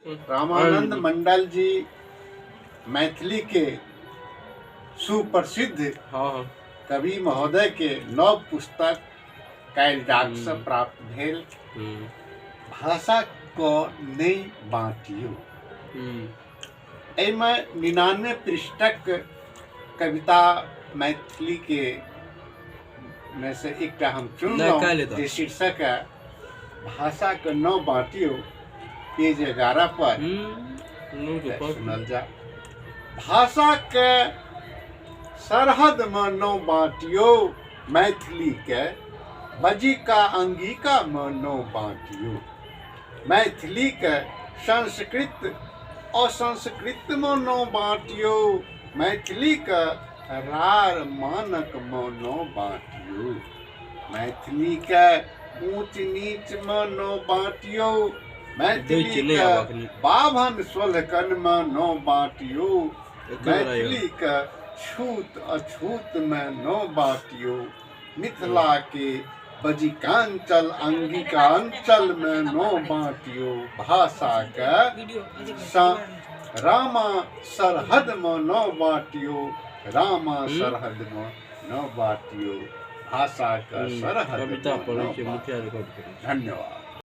रामानंद मंडल जी मैथिली के सुप्रसिद्ध कवि महोदय के नव पुस्तक कालिदास प्राप्त भेल भाषा को नहीं बाँटियो। एहिमे 99 पृष्ठक कविता मैथिली के में से एक हम चुनलहुँ जे शीर्षक है भाषा के न बाँटियो, पेज 11 पर सुनल जा। भाषा के सरहद में न बाँटियो, मैथिली के बजिका अंगिका में न बाँटियो। मैथिली के संस्कृत असंस्कृत में न बाँटियो, मैथिली के रार मानक में न बाँटियो। मैथिली के ऊंच नीच में न बाँटियो, मैथिली के बाभन स्वलकन में न बाँटियो। मैथिली के छूत अछूत में न बाँटियो। मिथिला के बजिकांचल अंगिकांचल में न बाँटियो। भाषा के रामा सरहद में न बाँटियो, रामा सरहद में न बाँटियो। भाषा का सरहद में न बाँटियो। धन्यवाद।